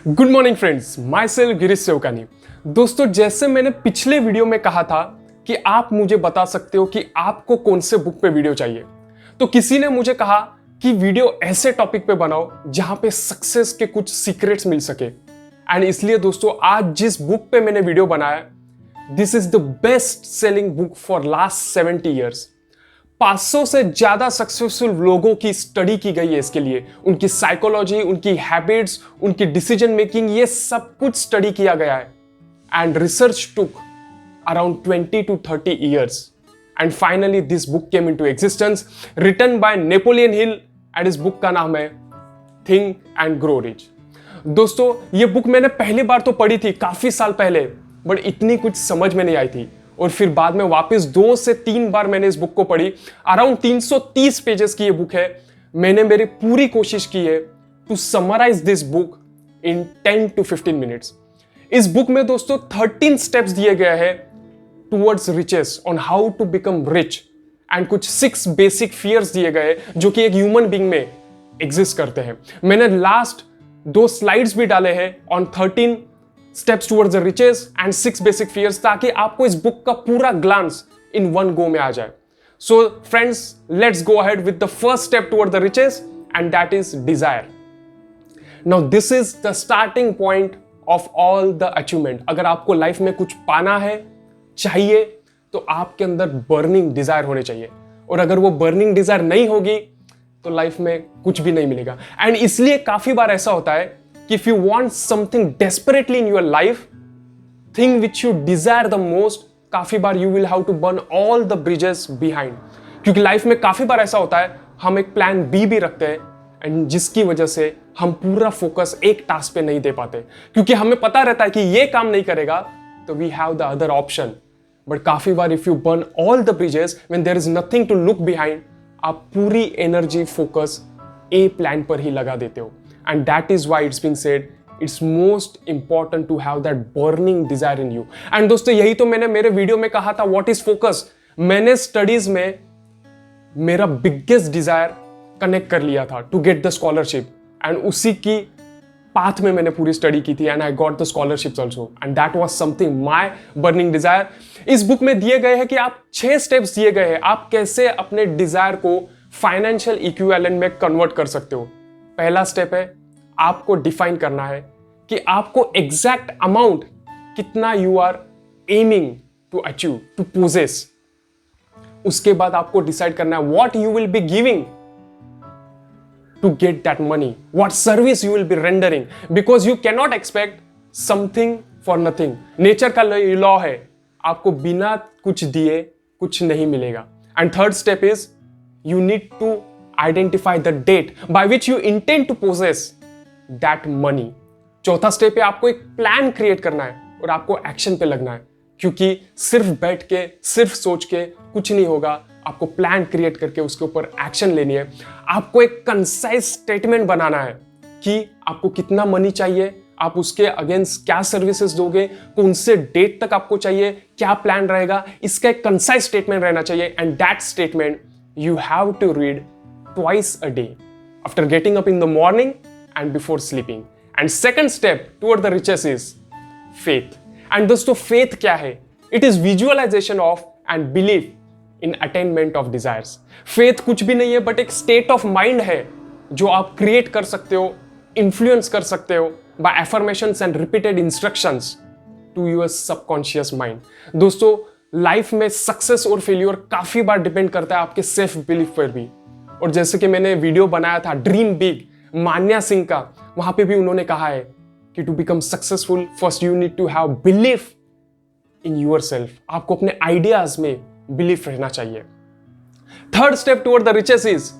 Good morning friends, myself Girish Sevkani. दोस्तों, जैसे मैंने पिछले वीडियो में कहा था कि आप मुझे बता सकते हो कि आपको कौन से बुक पे वीडियो चाहिए, तो किसी ने मुझे कहा कि वीडियो ऐसे टॉपिक पे बनाओ जहां पे सक्सेस के कुछ सीक्रेट्स मिल सके। एंड इसलिए दोस्तों, आज जिस बुक पे मैंने वीडियो बनाया, this is the best selling book for last 70 years. 500 से ज्यादा सक्सेसफुल लोगों की स्टडी की गई है इसके लिए। उनकी साइकोलॉजी, उनकी हैबिट्स, उनकी डिसीजन मेकिंग, ये सब कुछ स्टडी किया गया है। And research took around 20 to 30 years. And finally this book came into existence, written by Napoleon Hill, and इस बुक का नाम है थिंक एंड ग्रो रिच। दोस्तों, ये बुक मैंने पहली बार तो पढ़ी थी काफी साल पहले, बट इतनी कुछ समझ में नहीं आई थी। और फिर बाद में वापस 2 से 3 बार मैंने इस बुक को पढ़ी। अराउंड 330 पेजेस की ये बुक है। मैंने मेरी पूरी कोशिश की है to summarise this book in 10 to 15 minutes. इस बुक में दोस्तों 13 स्टेप्स दिए गए हैं towards riches, on how to become rich, and कुछ 6 बेसिक फियर्स दिए गए जो कि एक ह्यूमन बीइंग में एग्जिस्ट करते हैं। मैंने लास्ट 2 स्लाइड्स भी डाले हैं on 13 steps towards the riches and 6 basic fears, ताकि आपको इस बुक का पूरा ग्लांस इन वन गो में आ जाए। So friends, let's go ahead with the first step toward the riches, and that is desire. Now this is the starting point of all the achievement. अगर आपको life में कुछ पाना है, चाहिए, तो आपके अंदर बर्निंग डिजायर होने चाहिए। और अगर वो बर्निंग डिजायर नहीं होगी तो लाइफ में कुछ भी नहीं मिलेगा। एंड इसलिए काफी बार ऐसा होता है कि if you want something desperately in your life, thing which you desire the most, काफी बार you will have to burn all the bridges behind. क्योंकि लाइफ में काफी बार ऐसा होता है, हम एक प्लान बी भी रखते हैं, एंड जिसकी वजह से हम पूरा फोकस एक टास्क पे नहीं दे पाते, क्योंकि हमें पता रहता है कि ये काम नहीं करेगा, तो we have the other option. But काफी बार if you burn all the bridges when there is nothing to look behind, आप पूरी एनर्जी फोकस ए प्लान पर ही लगा देते हो। And that is why it's being said, it's most important to have that burning desire in you. And दोस्तों, यही तो मैंने मेरे वीडियो में कहा था, व्हाट इज फोकस। मैंने स्टडीज में मेरा बिगेस्ट डिजायर कनेक्ट कर लिया था to get the scholarship, and उसी की पाथ में मैंने पूरी स्टडी की थी, and I got the scholarships also, and that was something my burning desire. इस बुक में दिए गए हैं कि आप 6 स्टेप्स दिए गए हैं, आप कैसे अपने डिजायर को फाइनेंशियल इक्विवेलेंट में कन्वर्ट कर सकते हो। पहला स्टेप है, आपको डिफाइन करना है कि आपको एग्जैक्ट अमाउंट कितना you are aiming to achieve, to possess. उसके बाद आपको डिसाइड करना है what you will be giving to get that money, what service you will be rendering, because you cannot expect something for nothing. Nature का law है, आपको बिना कुछ दिए कुछ नहीं मिलेगा। And third step is, you need to identify the date by which you intend to possess that money. चौथा स्टेप है, आपको एक प्लान क्रिएट करना है और आपको एक्शन पे लगना है, क्योंकि सिर्फ बैठ के, सिर्फ सोच के कुछ नहीं होगा। आपको प्लान क्रिएट करके उसके ऊपर एक्शन लेनी है। आपको एक कंसाइज स्टेटमेंट बनाना है कि आपको कितना मनी चाहिए, आप उसके अगेंस्ट क्या सर्विसेज दोगे, कौन से डेट तक आपको चाहिए, क्या प्लान रहेगा, इसका एक कंसाइज स्टेटमेंट रहना चाहिए। And that statement you have to read twice a day, after getting up in the morning and before sleeping. And second step toward the riches is faith. And दोस्तों, faith क्या है? It is visualisation of and belief in attainment of desires. Faith कुछ भी नहीं है, but एक state of mind है जो आप क्रिएट कर सकते हो, इन्फ्लुएंस कर सकते हो by affirmations and repeated instructions to your subconscious mind. दोस्तों, लाइफ में सक्सेस और फेल्योर काफी बार डिपेंड करता है आपके सेल्फ बिलीफ पर भी। और जैसे कि मैंने वीडियो बनाया था ड्रीम बिग, मान्या सिंह का, वहां पे भी उन्होंने कहा है कि to become successful first you need to have belief in yourself. आपको अपने आइडियाज में बिलीफ रहना चाहिए। Third step toward the riches is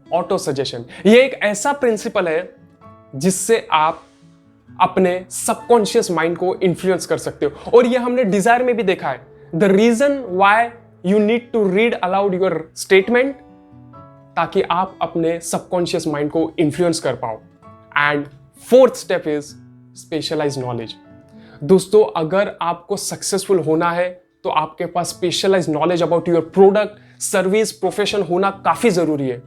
autosuggestion. ये एक ऐसा प्रिंसिपल है जिससे आप अपने सबकॉन्शियस माइंड को इन्फ्लुएंस कर सकते हो। और ये हमने डिजायर में भी देखा है। The reason why you need to read aloud your statement, ताकि आप अपने सबकॉन्शियस माइंड को इन्फ्लुएंस कर पाओ। And fourth step is specialized knowledge. दोस्तों, अगर आपको सक्सेसफुल होना है तो आपके पास specialized knowledge about your product, service, profession होना काफी जरूरी है।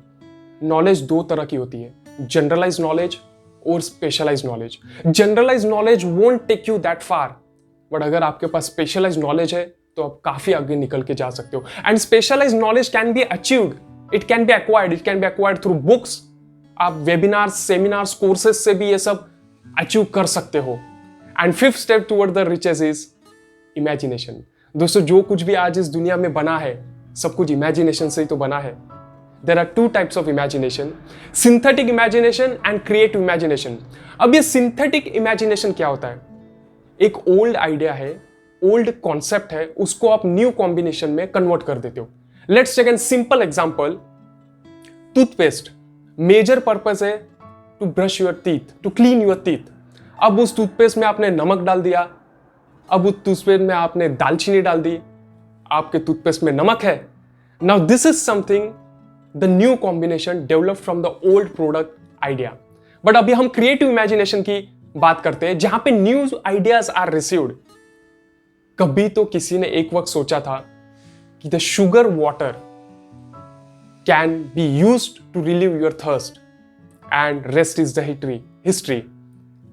नॉलेज 2 तरह की होती है, जनरलाइज्ड नॉलेज और specialise knowledge. Generalise knowledge won't take you that far, but अगर आपके पास स्पेशलाइज नॉलेज है तो आप काफी आगे निकल के जा सकते हो। And specialise knowledge can be achieved, it can be acquired through books. आप वेबिनार्स, सेमिनार्स, कोर्सेज से भी ये सब अचीव कर सकते हो। And fifth step toward the riches is imagination. दोस्तों, जो कुछ भी आज इस दुनिया में बना है, सब कुछ इमेजिनेशन से ही तो बना है। There are two types of imagination, synthetic imagination and creative imagination. अब ये सिंथेटिक इमेजिनेशन क्या होता है? एक ओल्ड आइडिया है, ओल्ड कॉन्सेप्ट है, उसको आप न्यू कॉम्बिनेशन में कन्वर्ट कर देते हो। Let's take an simple example. Toothpaste, major purpose है to brush your teeth, to clean your teeth. अब उस टूथपेस्ट में आपने नमक डाल दिया, अब उस टूथपेस्ट में आपने दालचीनी डाल दी, आपके टूथपेस्ट में नमक है। Now this is something the new combination develop from the old product idea. But अभी हम क्रिएटिव इमेजिनेशन की बात करते हैं, जहां पे न्यू आइडियाज आर रिसीव्ड। कभी तो किसी ने एक वक्त सोचा था कि the sugar water can be used to relieve your thirst and rest is the history.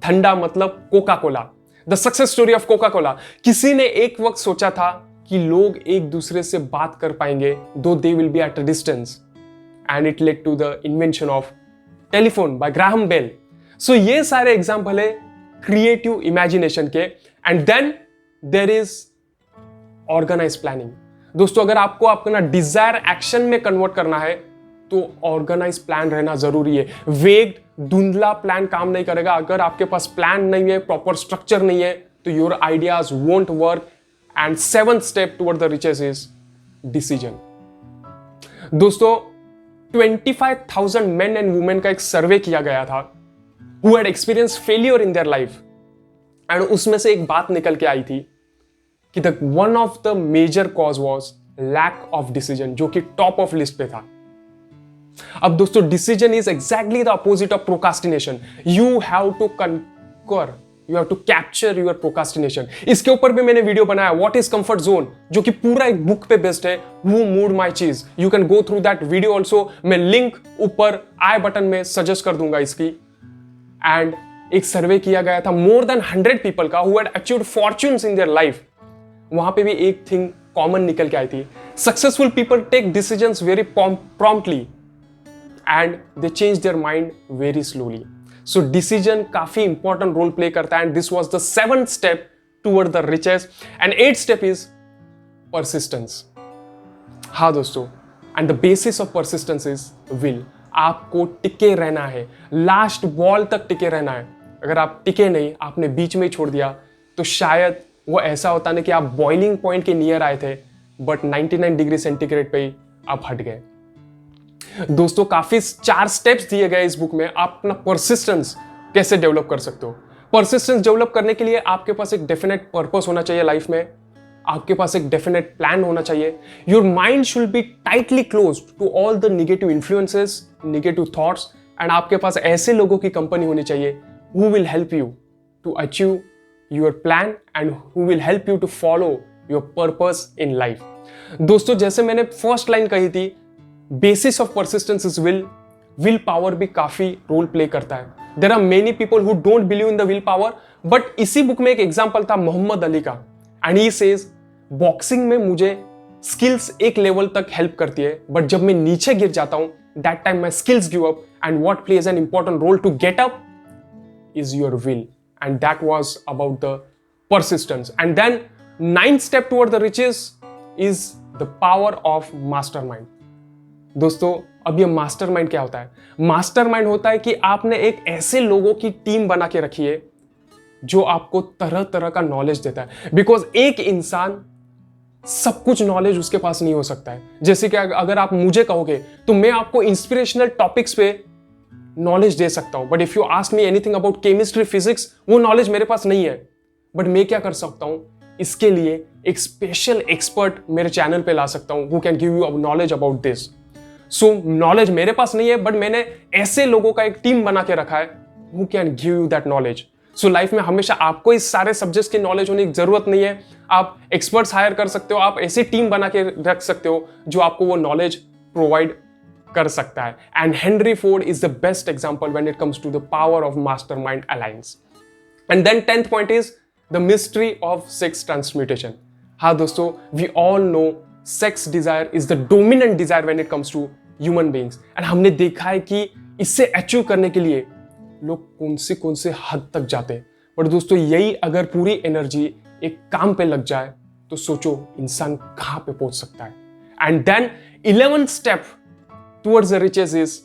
ठंडा मतलब Coca Cola, the success story of Coca Cola. किसी ने एक वक्त सोचा था कि लोग एक दूसरे से बात कर पाएंगे though they will be at a distance, and it led to the invention of telephone by Graham Bell. So ये सारे एग्जाम्पल है क्रिएटिव इमेजिनेशन के। And then there is organize planning. दोस्तों, अगर आपको अपना डिजायर एक्शन में कन्वर्ट करना है तो ऑर्गेनाइज प्लान रहना जरूरी है। वेग, धुंधला प्लान काम नहीं करेगा। अगर आपके पास प्लान नहीं है, प्रॉपर स्ट्रक्चर नहीं है, तो your ideas won't work. And seventh step toward the riches is decision. दोस्तों, 25,000 men and women का एक सर्वे किया गया था who had experienced failure in their life, and उसमें से एक बात निकल के आई थी कि the one of the major cause was lack of decision, जो कि टॉप ऑफ लिस्ट पे था। अब दोस्तों, decision is exactly the opposite of procrastination. You have to conquer, you have to capture your procrastination. इसके ऊपर भी मैंने वीडियो बनाया, व्हाट इज कंफर्ट जोन, जो कि पूरा एक बुक पे बेस्ड है, हु मूड माई चीज। You can go through that video also. मैं लिंक ऊपर आई बटन में सजेस्ट कर दूंगा इसकी। एंड एक सर्वे किया गया था मोर देन 100 पीपल का who had achieved fortunes in their life. वहां पे भी एक थिंग कॉमन निकल के आई थी, successful people take decisions very promptly and they change their mind very slowly. So decision काफी इंपॉर्टेंट रोल प्ले करता है। And this was the seventh step toward the riches. And eight step is persistence. हाँ दोस्तों, and the basis of persistence is will. आपको टिके रहना है, last ball तक टिके रहना है। अगर आप टिके नहीं, आपने बीच में ही छोड़ दिया, तो शायद वो ऐसा होता ना कि आप बॉइलिंग पॉइंट के नियर आए थे, बट 99 डिग्री सेंटीग्रेड पे ही आप हट गए। दोस्तों, काफी 4 स्टेप्स दिए गए इस बुक में, आप अपना परसिस्टेंस कैसे डेवलप कर सकते हो। परसिस्टेंस डेवलप करने के लिए आपके पास एक डेफिनेट पर्पस होना चाहिए लाइफ में, आपके पास एक डेफिनेट प्लान होना चाहिए। Your mind should be tightly close to all the negative influences, negative thoughts, and आपके पास ऐसे लोगों की कंपनी होनी चाहिए who will help you to achieve your plan and who will help you to follow your purpose in life. दोस्तों, जैसे मैंने फर्स्ट लाइन कही थी, basis of persistence is will. Will power भी काफी रोल प्ले करता है। There are many people who don't believe in the will power, but इसी बुक में एक एग्जांपल था मोहम्मद अली का, एंड ही सेज बॉक्सिंग में मुझे स्किल्स एक लेवल तक हेल्प करती है, बट जब मैं नीचे गिर जाता हूं, that time my skills give up, and what plays an important role to get up is your will. And that was about the persistence. And then 9th step toward the riches is the power of mastermind. दोस्तों, अब ये mastermind क्या होता है? Mastermind होता है कि आपने एक ऐसे लोगों की टीम बना के रखी है जो आपको तरह तरह का नॉलेज देता है। बिकॉज एक इंसान सब कुछ नॉलेज उसके पास नहीं हो सकता है। जैसे कि अगर आप मुझे कहोगे तो मैं आपको इंस्पिरेशनल टॉपिक्स पे नॉलेज दे सकता हूं, but if you ask me anything about chemistry, physics, वो नॉलेज मेरे पास नहीं है। बट मैं क्या कर सकता हूं, इसके लिए एक स्पेशल एक्सपर्ट मेरे चैनल पे ला सकता हूं who can give you knowledge about this. So knowledge मेरे पास नहीं है, बट मैंने ऐसे लोगों का एक टीम बना के रखा है who can give you that knowledge. So life में हमेशा आपको इस सारे सब्जेक्ट्स की नॉलेज होने की जरूरत नहीं है। आप एक्सपर्ट्स हायर कर सकते हो, आप ऐसी टीम बना के रख सकते हो जो आपको वो नॉलेज प्रोवाइड कर सकता है। And Henry Ford is the best example when it comes to the power of mastermind alliance. And then 10th point is the mystery of sex transmutation. हाँ दोस्तों, we all know sex desire is the dominant desire when it comes to human beings. And हमने देखा है कि इससे achieve करने के लिए लोग कौन से हद तक जाते हैं। पर दोस्तों, यही अगर पूरी एनर्जी एक काम पे लग जाए तो सोचो इंसान कहां पे पहुंच सकता है। And then 11th step towards the riches is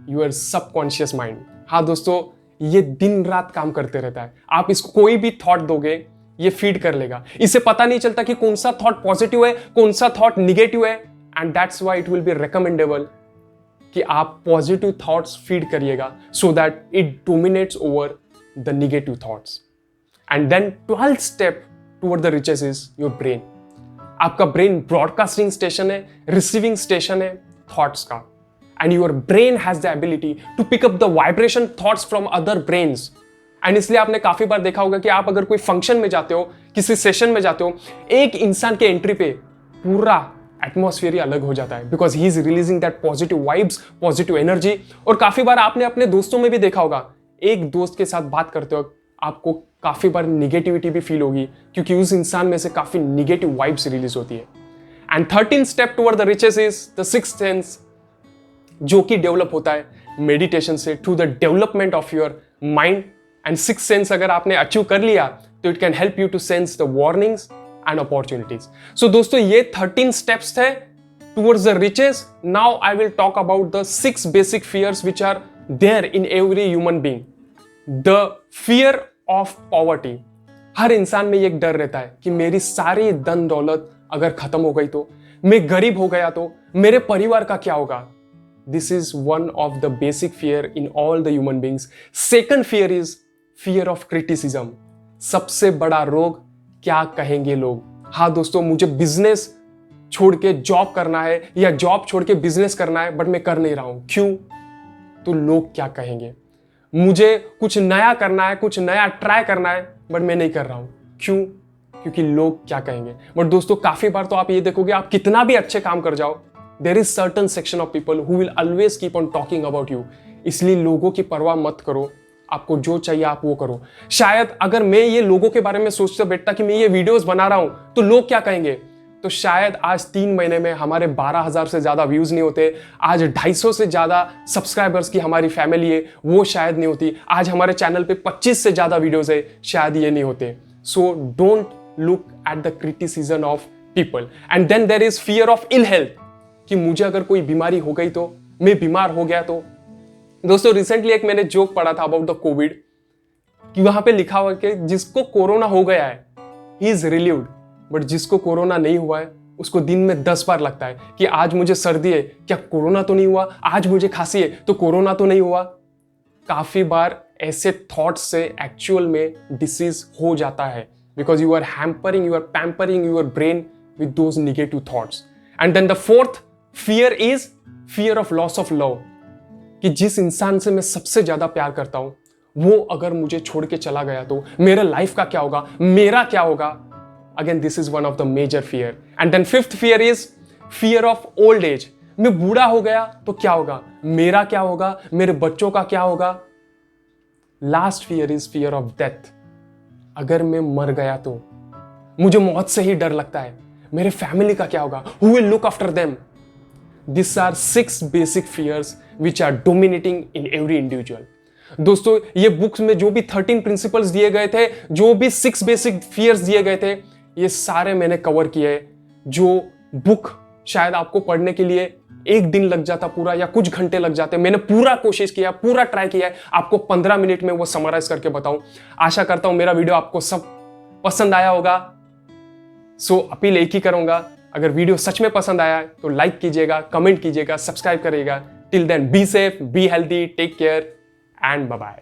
your subconscious mind. हाँ दोस्तों, ये दिन रात काम करते रहता है। आप इसको कोई भी थॉट दोगे, ये फीड कर लेगा। इसे पता नहीं चलता कि कौन सा थॉट पॉजिटिव है, कौन सा थॉट निगेटिव है। And that's why it will be recommendable कि आप पॉजिटिव थॉट्स फीड करिएगा so that it dominates over the negative thoughts. And then 12th step toward the riches is your brain. आपका brain broadcasting station है, receiving station है thoughts का। And your brain has the ability to pick up the vibration thoughts from other brains. And इसलिए आपने काफी बार देखा होगा कि आप अगर कोई फंक्शन में जाते हो, किसी सेशन में जाते हो, एक इंसान के एंट्री पे पूरा एटमॉस्फेयर ही अलग हो जाता है, because he is releasing that positive vibes, positive energy. और काफी बार आपने अपने दोस्तों में भी देखा होगा, एक दोस्त के साथ बात करते वक्त आपको काफी बार निगेटिविटी भी फील होगी, क्योंकि उस इंसान में से काफी निगेटिव वाइब्स रिलीज होती है। And 13th step toward the riches is the sixth sense, जो कि डेवलप होता है मेडिटेशन से, through the development of your mind. And sixth sense अगर आपने अचीव कर लिया तो it can help you to sense the warnings and opportunities. So दोस्तों, ये 13 स्टेप्स थे towards the riches. Now I will talk about the 6 basic fears which are there in every human being. The fear of poverty. हर इंसान में एक डर रहता है कि मेरी सारी धन दौलत अगर खत्म हो गई तो, मैं गरीब हो गया तो मेरे परिवार का क्या होगा। This is one of the basic fear in all the human beings. Second fear is fear of criticism. सबसे बड़ा रोग, क्या कहेंगे लोग। हाँ दोस्तों, मुझे बिजनेस छोड़ के जॉब करना है या जॉब छोड़ के बिजनेस करना है, बट मैं कर नहीं रहा हूं। क्यों? तो लोग क्या कहेंगे। मुझे कुछ नया करना है, कुछ नया ट्राई करना है, बट मैं नहीं कर रहा हूं। क्यों? क्योंकि लोग क्या कहेंगे। बट दोस्तों, काफी बार तो आप ये देखोगे, आप कितना भी अच्छे काम कर जाओ, there is certain section of people who will always keep on talking about you. इसलिए लोगों की परवाह मत करो, आपको जो चाहिए आप वो करो। शायद अगर मैं ये लोगों के बारे में सोचते बैठता कि मैं ये वीडियोस बना रहा हूं तो लोग क्या कहेंगे, तो शायद आज 3 महीने में हमारे 12,000 से ज्यादा व्यूज नहीं होते, आज 250 से ज्यादा सब्सक्राइबर्स की हमारी फैमिली है वो शायद नहीं होती, आज हमारे चैनल पे 25 से ज्यादा वीडियोस है, शायद ये नहीं होते। So don't look at the criticism of people. And then there is fear of ill health, कि मुझे अगर कोई बीमारी हो गई तो, मैं बीमार हो गया तो। दोस्तों, रिसेंटली एक मैंने जोक पढ़ा था अबाउट द कोविड, कि वहां पे लिखा हुआ कि जिसको कोरोना हो गया है ही इज रिलीव्ड, बट जिसको कोरोना नहीं हुआ है उसको दिन में 10 बार लगता है कि आज मुझे सर्दी है, क्या कोरोना तो नहीं हुआ, आज मुझे खांसी है तो कोरोना तो नहीं हुआ। काफी बार ऐसे थॉट्स से एक्चुअल में डिसीज हो जाता है, because you are hampering, you are pampering your brain with those negative thoughts. And then the fourth fear is fear of loss of love, कि जिस इंसान से मैं सबसे ज्यादा प्यार करता हूं वो अगर मुझे छोड़ के चला गया तो मेरे लाइफ का क्या होगा, मेरा क्या होगा। Again this is one of the major fear. And then fifth fear is fear of old age. मैं बूढ़ा हो गया तो क्या होगा, मेरा क्या होगा, मेरे बच्चों का क्या होगा। Last fear is fear of death. अगर मैं मर गया तो मुझे मौत से ही डर लगता है, मेरे फैमिली का क्या होगा, who will look after them. These are 6 basic fears which are dominating in every individual. दोस्तों, ये बुक्स में जो भी 13 प्रिंसिपल्स दिए गए थे, जो भी 6 बेसिक फियर्स दिए गए थे, ये सारे मैंने कवर किए हैं। जो बुक शायद आपको पढ़ने के लिए 1 दिन लग जाता पूरा, या कुछ घंटे लग जाते, मैंने पूरा कोशिश किया, पूरा ट्राई किया है आपको 15 मिनट में वो समराइज करके बताऊं। आशा करता हूं मेरा वीडियो आपको सब पसंद आया होगा। सो अपील एक ही करूंगा, अगर वीडियो सच में पसंद आया है तो लाइक कीजिएगा, कमेंट कीजिएगा, सब्सक्राइब करिएगा। Till then be safe, be healthy, take care and bye bye.